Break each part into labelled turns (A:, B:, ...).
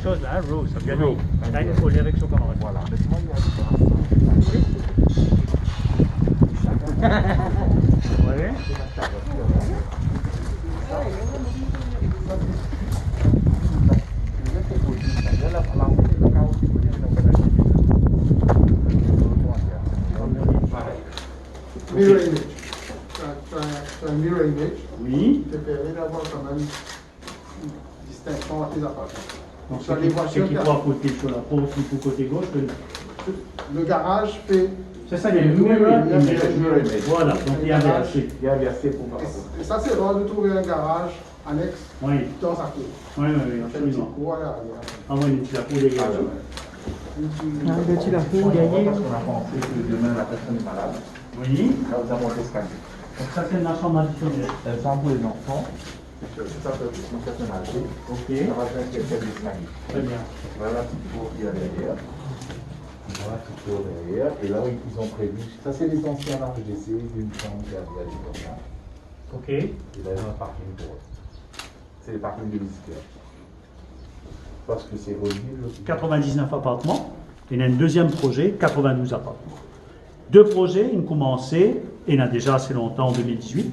A: chose là, hein, Row, ça vient de
B: Row.
A: t'as une collée avec son camarade.
B: Voilà. Laisse-moi y aller.
A: Ouais.
C: Mirror image. C'est un mirror image
A: Oui.
C: qui te permet d'avoir quand même une distinction entre les appartements.
A: Donc
C: Sur
A: c'est
C: les
A: qui
C: voitures,
A: croit côté sur la porte ou côté gauche.
C: le garage fait.
A: C'est ça, il y a le mirror image.
B: Mirror image.
A: Voilà, donc il y a versé.
B: Il y a versé pour voir.
C: Et ça, c'est rare de trouver un garage annexe
A: Oui,
C: dans sa cour.
A: oui, oui, absolument.
C: Voilà.
A: Ah oui, tu l'as pour les gars.
C: Tu l'as fait
B: Gagner. Parce qu'on a pensé que demain la personne est malade.
A: Oui.
B: Là, vous avez monté l'escalier.
A: Donc ça c'est une chambre additionnelle.
B: Elle semble pour les enfants. C'est ça peut être une personne âgée.
A: Ok,
B: Ça va faire quelques escaliers.
A: très bien.
B: Voilà la petite cour qu'il y a derrière. Voilà la petite cour derrière. Et là, ils ont prévu. Ça, c'est les anciens HDC d'une chambre qui a réalisé comme ça.
A: Ok.
B: Et là, il y a un parking pour eux. C'est le parking de visiteurs. Parce que c'est relié.
A: 99 appartements. Il y a un deuxième projet, 92 appartements. Deux projets, ils ont commencé, et il y en a déjà assez longtemps, en 2018.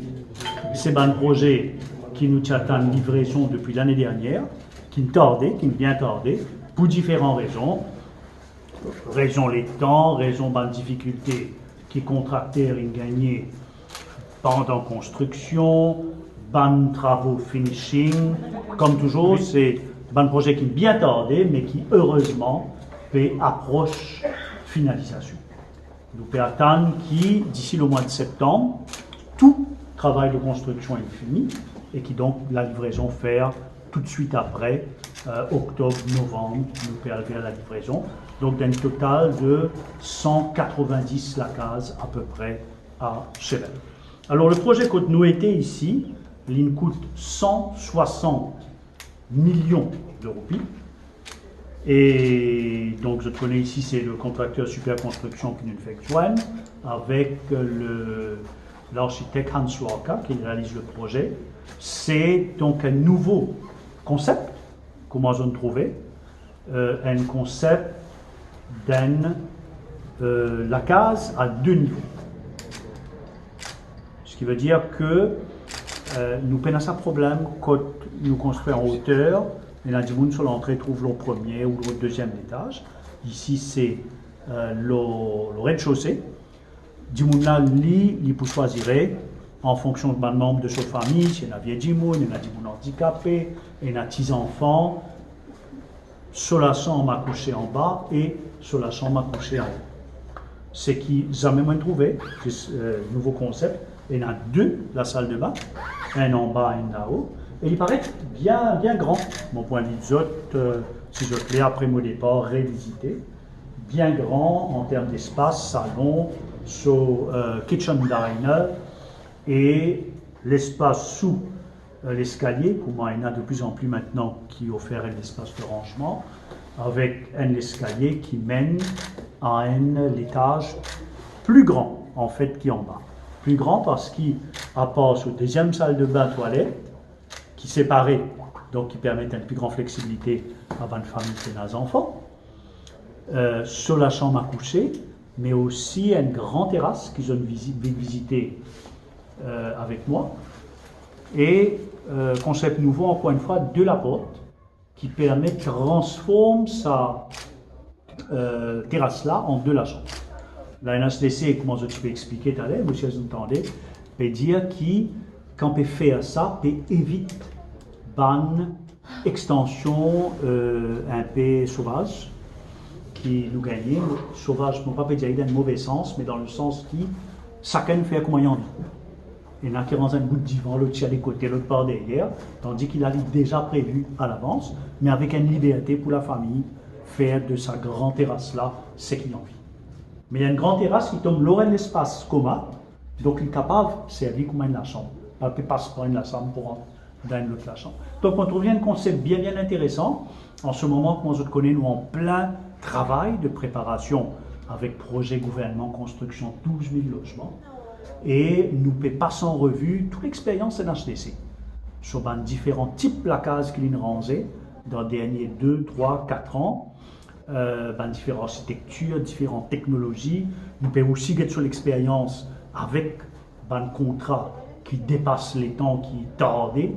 A: C'est un projet qui nous attend une livraison depuis l'année dernière, qui nous tardait, qui nous bien tardé, pour différentes raisons. Raison les temps, raison de difficultés qui contractèrent et gagné pendant construction, ban travaux finishing. Comme toujours, c'est un projet qui est bien tardé, mais qui heureusement fait approche finalisation. Nous pouvons attendre qui, d'ici le mois de septembre, tout travail de construction est fini et qui donc la livraison faire tout de suite après, octobre, novembre, nous pouvons arriver à la livraison. Donc d'un total de 190 la case à peu près à Chevel. Alors le projet que nous était ici, il coûte 160 millions d'euros. Et donc je connais ici, c'est le contracteur Super Construction qui nous fait joindre avec l'architecte Hans Lorca qui réalise le projet. C'est donc un nouveau concept, comment on trouvait, un concept la case à deux niveaux. Ce qui veut dire que nous peinons à problème quand nous construisons en hauteur. Et là, du monde sur l'entrée trouve le premier ou le deuxième étage. Ici, c'est le rez-de-chaussée. Du monde là, il peut choisir en fonction de membre de sa famille. Il y en a vieux du monde, il y en a du monde handicapé, il y en a 10 enfants. Sur la chambre à coucher en bas et sur la chambre à coucher en haut. Ce qui jamais moins trouvé, c'est nouveau concept. Il y en a deux, la salle de bain, un en bas et un en haut. Et il paraît bien, bien grand. Mon point de vue, si je l'ai après mon départ révisité, bien grand en termes d'espace, salon, kitchen diner et l'espace sous l'escalier, comment il y en a de plus en plus maintenant qui offre un espace de rangement, avec un escalier qui mène à un étage plus grand en fait qui en bas. Plus grand parce qu'il apporte une deuxième salle de bain toilette qui séparée, donc qui permet une plus grande flexibilité avant une famille et des enfants, sur la chambre à coucher, mais aussi une grande terrasse qu'ils ont visité avec moi, et concept nouveau, encore une fois, de la porte, qui permet de transformer sa terrasse-là en de la chambre. La NHDC, comment je peux expliquer tout à l'heure, monsieur vous entendez, peut dire qui, quand peut faire ça, peut éviter une extension un peu sauvage, qui nous gagne. Sauvage, je ne peux pas dire dans le mauvais sens, mais dans le sens qui, chacun fait comme il a envie. Il y en a qui rangent un bout de divan, l'autre à des côtés, l'autre par derrière, tandis qu'il a déjà prévu à l'avance, mais avec une liberté pour la famille, faire de sa grande terrasse-là ce qu'il a envie. Mais il y a une grande terrasse qui tombe loin de l'espace commun, donc il est capable de servir comme la chambre. Il ne peut pas se prendre la chambre pour rentrer dans une autre la chambre. Donc on trouve un concept bien, bien intéressant. En ce moment, comme je te connais, nous en plein travail de préparation avec projet gouvernement construction 12 000 logements. Et nous passons en revue toute l'expérience NHDC sur différents types de cases qu'il nous rangé dans les derniers 2, 3, 4 ans, différentes architectures, différentes technologies. Nous pouvons aussi avoir sur l'expérience avec un contrat qui dépasse les temps qui tardaient,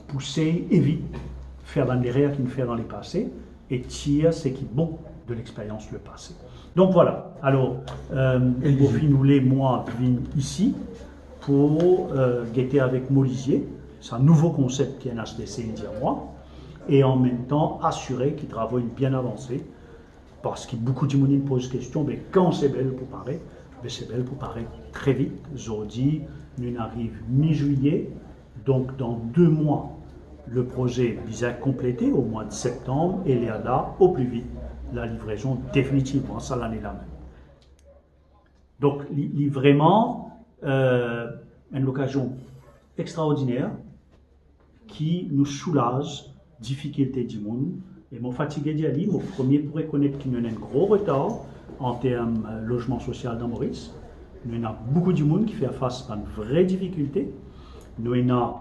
A: pousser, éviter, faire des erreurs qui nous fait dans les passés et tirer ce qui est bon de l'expérience le passé. Donc voilà, alors, nous les mois viennent ici pour guetter avec Molisier, c'est un nouveau concept qui est un HDC dire moi, et en même temps assurer qu'il travaille bien avancé, parce que beaucoup de monde posent question, mais quand c'est belle pour paraître, c'est belle pour paraître très vite. Aujourd'hui, nous arrive mi-juillet, donc dans 2 mois, le projet vise à compléter au mois de septembre et il y a là, au plus vite, la livraison définitivement, ça l'année-là même. Donc, il vraiment une occasion extraordinaire qui nous soulage difficulté du monde. Et mon fatigué d'y aller, mon premier pour reconnaître qu'il y a un gros retard en termes de logement social dans Maurice. Nous avons beaucoup de monde qui fait face à une vraie difficulté. Nous avons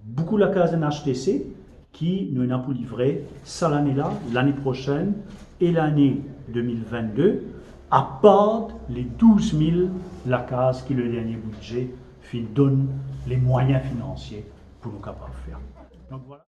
A: beaucoup la case d'un HTC qui nous avons pour livrer ça l'année-là, l'année prochaine et l'année 2022, à part les 12 000 la case qui le dernier budget donne les moyens financiers pour nous capables de faire. Donc voilà.